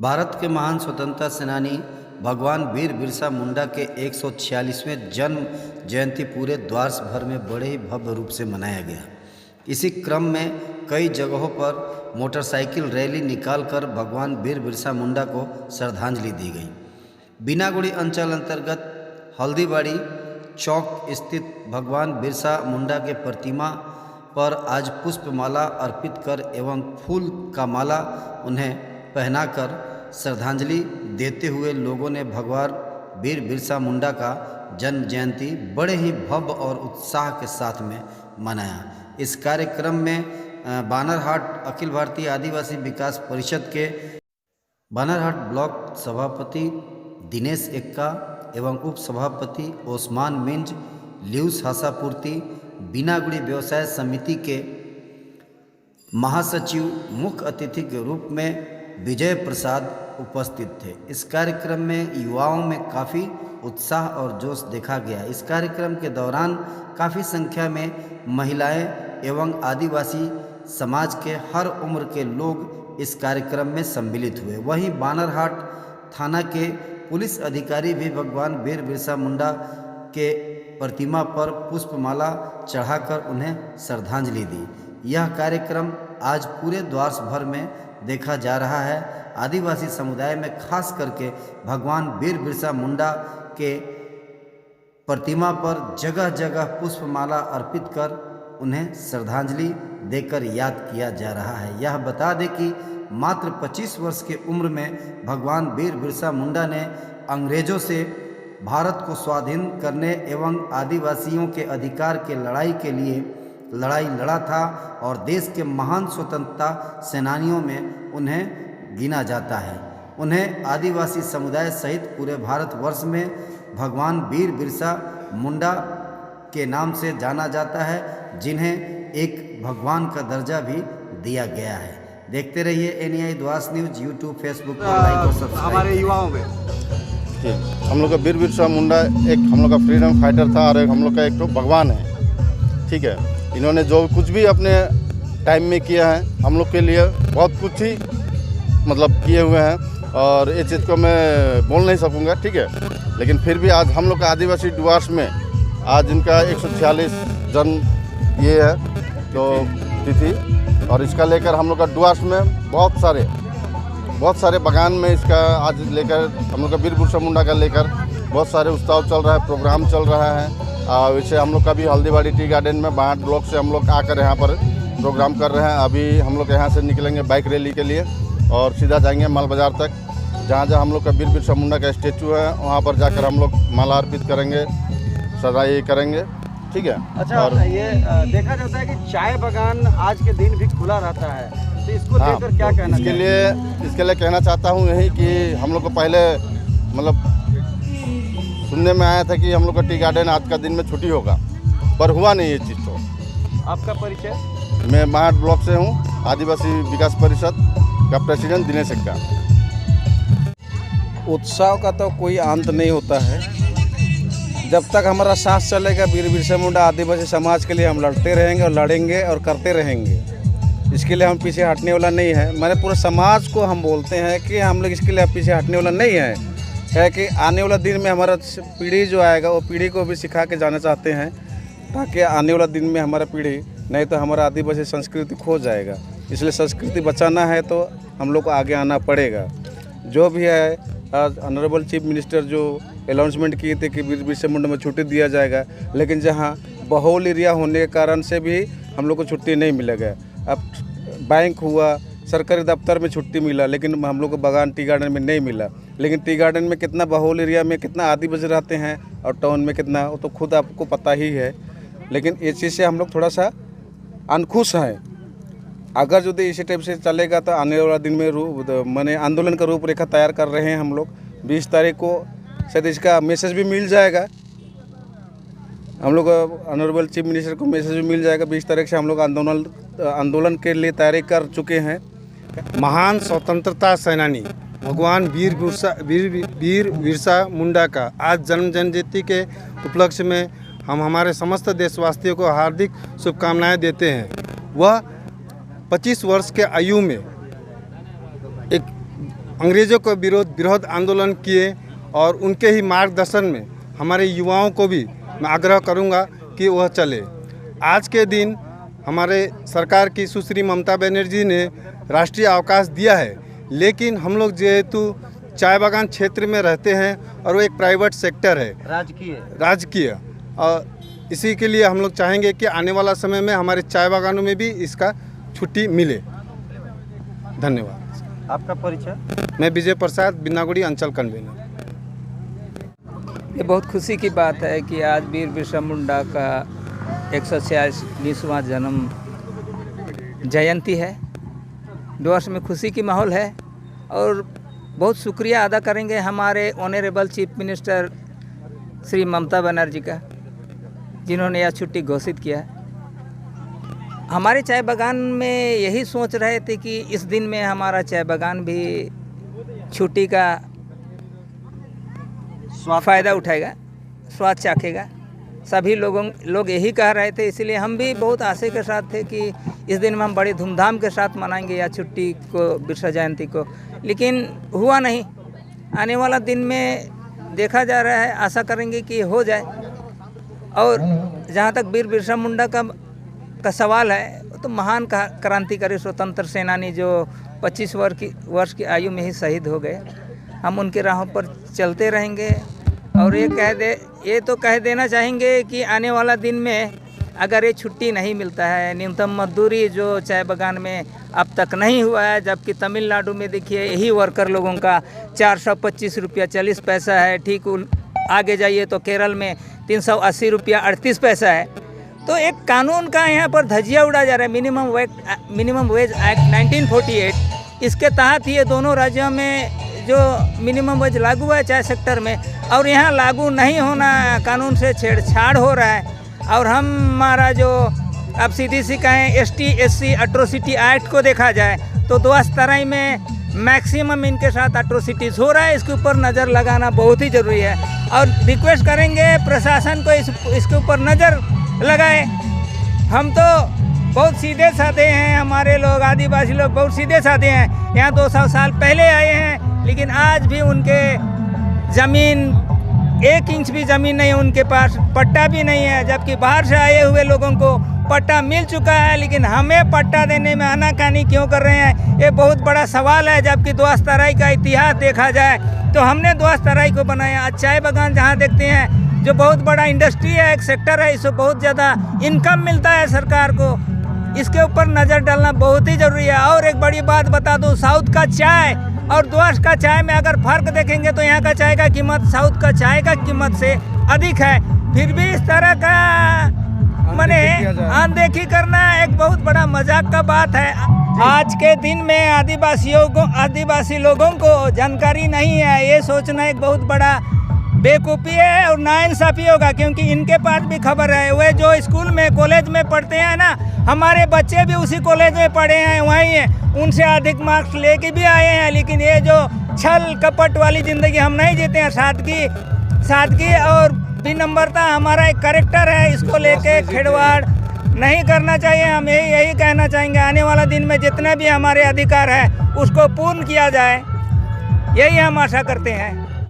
भारत के महान स्वतंत्रता सेनानी भगवान वीर बिरसा मुंडा के 146वें जन्म जयंती पूरे देश भर में बड़े ही भव्य रूप से मनाया गया। इसी क्रम में कई जगहों पर मोटरसाइकिल रैली निकालकर भगवान वीर बिरसा मुंडा को श्रद्धांजलि दी गई। बीनागुड़ी अंचल अंतर्गत हल्दीबाड़ी चौक स्थित भगवान बिरसा मुंडा के प्रतिमा पर आज पुष्पमाला अर्पित कर एवं फूल का माला उन्हें पहनाकर श्रद्धांजलि देते हुए लोगों ने भगवान वीर बिरसा मुंडा का जन्म जयंती बड़े ही भव्य और उत्साह के साथ में मनाया। इस कार्यक्रम में बानरहाट अखिल भारतीय आदिवासी विकास परिषद के बानरहाट ब्लॉक सभापति दिनेश एक्का एवं उप सभापति ओस्मान मिंज, ल्यूस हासापूर्ति, बीनागुड़ी व्यवसाय समिति के महासचिव मुख्य अतिथि के रूप में विजय प्रसाद उपस्थित थे। इस कार्यक्रम में युवाओं में काफ़ी उत्साह और जोश देखा गया। इस कार्यक्रम के दौरान काफ़ी संख्या में महिलाएं एवं आदिवासी समाज के हर उम्र के लोग इस कार्यक्रम में सम्मिलित हुए। वहीं बानरहाट थाना के पुलिस अधिकारी भी भगवान वीर बिरसा मुंडा के प्रतिमा पर पुष्पमाला चढ़ाकर उन्हें श्रद्धांजलि दी। यह कार्यक्रम आज पूरे देश भर में देखा जा रहा है। आदिवासी समुदाय में खास करके भगवान वीर बिरसा मुंडा के प्रतिमा पर जगह जगह पुष्पमाला अर्पित कर उन्हें श्रद्धांजलि देकर याद किया जा रहा है। यह बता दें कि मात्र 25 वर्ष की उम्र में भगवान वीर बिरसा मुंडा ने अंग्रेजों से भारत को स्वाधीन करने एवं आदिवासियों के अधिकार के लड़ाई के लिए लड़ाई लड़ा था और देश के महान स्वतंत्रता सेनानियों में उन्हें गिना जाता है। उन्हें आदिवासी समुदाय सहित पूरे भारतवर्ष में भगवान वीर बिरसा मुंडा के नाम से जाना जाता है, जिन्हें एक भगवान का दर्जा भी दिया गया है। देखते रहिए एनआई द्वास न्यूज यूट्यूब फेसबुक पर लाइक और सब्सक्राइब। हमारे युवाओं में हम लोग का वीर बिरसा मुंडा एक हम लोग का फ्रीडम फाइटर था और हम लोग का एक तो भगवान है। ठीक है, इन्होंने जो कुछ भी अपने टाइम में किया है हम लोग के लिए बहुत कुछ ही मतलब किए हुए हैं और ये चीज़ को मैं बोल नहीं सकूँगा। ठीक है, लेकिन फिर भी आज हम लोग का आदिवासी डुआर्स में आज इनका 146 जन्म ये है तो तिथि, और इसका लेकर हम लोग का डुआर्स में बहुत सारे बगान में इसका आज लेकर हम लोग का वीर बिरसा मुंडा का लेकर बहुत सारे उत्सव चल रहा है, प्रोग्राम चल रहा है। वैसे हम लोग का भी हल्दीबाड़ी टी गार्डन में बाहर ब्लॉक से हम लोग आकर यहाँ पर प्रोग्राम कर रहे हैं। अभी हम लोग यहाँ से निकलेंगे बाइक रैली के लिए और सीधा जाएंगे माल बाज़ार तक, जहाँ हम लोग का वीर बिरसा मुंडा का स्टेचू है वहाँ पर जाकर हम लोग माला अर्पित करेंगे, सजाई करेंगे। ठीक है। अच्छा, और ये देखा जाता है कि चाय बागान आज के दिन भी खुला रहता है, तो इसको लेकर क्या कहना? इसके लिए कहना चाहता हूँ यही कि हम लोग को पहले मतलब सुनने में आया था कि हम लोग का टी गार्डन आज का दिन में छुट्टी होगा, पर हुआ नहीं ये चीज़। तो आपका परिचय? मैं महाट ब्लॉक से हूँ, आदिवासी विकास परिषद का प्रेसिडेंट दिनेश एक्का। उत्साह का तो कोई अंत नहीं होता है। जब तक हमारा सांस चलेगा वीर बिरसा मुंडा आदिवासी समाज के लिए हम लड़ते रहेंगे और लड़ेंगे और करते रहेंगे। इसके लिए हम पीछे हटने वाला नहीं है। मैंने पूरे समाज को हम बोलते हैं कि हम लोग इसके लिए पीछे हटने वाला नहीं है कि आने वाला दिन में हमारा पीढ़ी जो आएगा वो पीढ़ी को भी सिखा के जाना चाहते हैं, ताकि आने वाला दिन में हमारा पीढ़ी, नहीं तो हमारा आदिवासी संस्कृति खो जाएगा। इसलिए संस्कृति बचाना है तो हम लोग को आगे आना पड़ेगा। जो भी है आज ऑनरेबल चीफ मिनिस्टर जो अनाउंसमेंट किए थे कि वीर बिरसा मुंडा में छुट्टी दिया जाएगा, लेकिन जहाँ बहुल एरिया होने के कारण से भी हम लोग को छुट्टी नहीं मिलेगा। अब बैंक हुआ, सरकारी दफ्तर में छुट्टी मिला, लेकिन हम लोग को बागान टी गार्डन में नहीं मिला। लेकिन टी गार्डन में कितना बहुल एरिया में कितना आदिवासी रहते हैं और टाउन में कितना, वो तो खुद आपको पता ही है। लेकिन इस चीज़ से हम लोग थोड़ा सा अनखुश हैं। अगर जो इसी टाइप से चलेगा तो आने वाला दिन में माने आंदोलन का रूपरेखा तैयार कर रहे हैं हम लोग। 20 तारीख को शायद इसका मैसेज भी मिल जाएगा, हम लोग ऑनरेबल चीफ मिनिस्टर को मैसेज भी मिल जाएगा। 20 तारीख से हम लोग आंदोलन के लिए तैयारी कर चुके हैं। महान स्वतंत्रता सेनानी भगवान वीर बिरसा मुंडा का आज जन्म जयंती के उपलक्ष्य में हम हमारे समस्त देशवासियों को हार्दिक शुभकामनाएं देते हैं। वह 25 वर्ष के आयु में एक अंग्रेज़ों को विरोध आंदोलन किए और उनके ही मार्गदर्शन में हमारे युवाओं को भी मैं आग्रह करूंगा कि वह चले। आज के दिन हमारे सरकार की सुश्री ममता बनर्जी ने राष्ट्रीय अवकाश दिया है, लेकिन हम लोग जेहेतु चाय बागान क्षेत्र में रहते हैं और वो एक प्राइवेट सेक्टर है, राजकीय, और इसी के लिए हम लोग चाहेंगे कि आने वाला समय में हमारे चाय बागानों में भी इसका छुट्टी मिले। धन्यवाद। आपका परिचय? मैं विजय प्रसाद, बिन्नागुड़ी अंचल कन्वीनर। ये बहुत खुशी की बात है कि आज वीर बिरसा मुंडा का 146वां जन्म जयंती है। देश में खुशी की माहौल है और बहुत शुक्रिया अदा करेंगे हमारे honourable chief minister Shri Mamata Banerjee का, जिन्होंने यह छुट्टी घोषित किया है। हमारे चाय बागान में यही सोच रहे थे कि इस दिन में हमारा चाय बागान भी छुट्टी का फ़ायदा उठाएगा, स्वाद चाखेगा। सभी लोग यही कह रहे थे, इसलिए हम भी बहुत आशा के साथ थे कि इस दिन में हम बड़े धूमधाम के साथ मनाएंगे या छुट्टी को, बिरसा जयंती को, लेकिन हुआ नहीं। आने वाला दिन में देखा जा रहा है, आशा करेंगे कि हो जाए। और जहाँ तक वीर बिरसा मुंडा का सवाल है, तो महान क्रांतिकारी स्वतंत्र सेनानी जो 25 वर्ष की आयु में ही शहीद हो गए। हम उनके राहों पर चलते रहेंगे और ये तो कह देना चाहेंगे कि आने वाला दिन में अगर ये छुट्टी नहीं मिलता है, न्यूनतम मजदूरी जो चाय बागान में अब तक नहीं हुआ है, जबकि तमिलनाडु में देखिए यही वर्कर लोगों का 425 रुपया 40 पैसा है, ठीक आगे जाइए तो केरल में 380 रुपया 38 पैसा है। तो एक कानून का यहाँ पर धजिया उड़ा जा रहा है, मिनिमम वेज एक्ट 1948, इसके तहत ये दोनों राज्यों में जो मिनिमम वेज लागू हुआ है चाय सेक्टर में, और यहाँ लागू नहीं होना, कानून से छेड़छाड़ हो रहा है। और हमारा जो अब सीधी सी कहें ST/SC एट्रोसिटी एक्ट को देखा जाए तो 2 में मैक्सिमम इनके साथ एट्रोसिटीज़ हो रहा है। इसके ऊपर नज़र लगाना बहुत ही ज़रूरी है और रिक्वेस्ट करेंगे प्रशासन को इसके ऊपर नज़र लगाए। हम तो बहुत सीधे साधे हैं, हमारे लोग आदिवासी लोग बहुत सीधे साधे हैं। यहाँ 200 साल पहले आए हैं, लेकिन आज भी उनके ज़मीन 1 इंच भी ज़मीन नहीं है, उनके पास पट्टा भी नहीं है। जबकि बाहर से आए हुए लोगों को पट्टा मिल चुका है, लेकिन हमें पट्टा देने में आनाकानी क्यों कर रहे हैं, ये बहुत बड़ा सवाल है। जबकि द्वास तराई का इतिहास देखा जाए तो हमने द्वास तराई को बनाया। आज चाय बागान जहाँ देखते हैं, जो बहुत बड़ा इंडस्ट्री है, एक सेक्टर है, इससे बहुत ज़्यादा इनकम मिलता है सरकार को। इसके ऊपर नज़र डालना बहुत ही ज़रूरी है। और एक बड़ी बात बता दूँ, साउथ का चाय और द्वास का चाय में अगर फ़र्क देखेंगे तो यहाँ का चाय का कीमत साउथ का चाय का कीमत से अधिक है। फिर भी इस तरह का माने अनदेखी करना एक बहुत बड़ा मजाक का बात है। आज के दिन में आदिवासी लोगों को जानकारी नहीं है, ये सोचना एक बहुत बड़ा बेवकूफ़ी है और नाइंसाफ़ी होगा, क्योंकि इनके पास भी खबर है। वे जो स्कूल में कॉलेज में पढ़ते हैं ना, हमारे बच्चे भी उसी कॉलेज में पढ़े हैं, वहीं हैं, उनसे अधिक मार्क्स लेके भी आए हैं। लेकिन ये जो छल कपट वाली ज़िंदगी हम नहीं जीते हैं। सादगी और विनम्रता हमारा एक कैरेक्टर है, इसको लेके खिलवाड़ नहीं करना चाहिए। हम यही कहना चाहेंगे, आने वाला दिन में जितने भी हमारे अधिकार है उसको पूर्ण किया जाए, यही हम आशा करते हैं।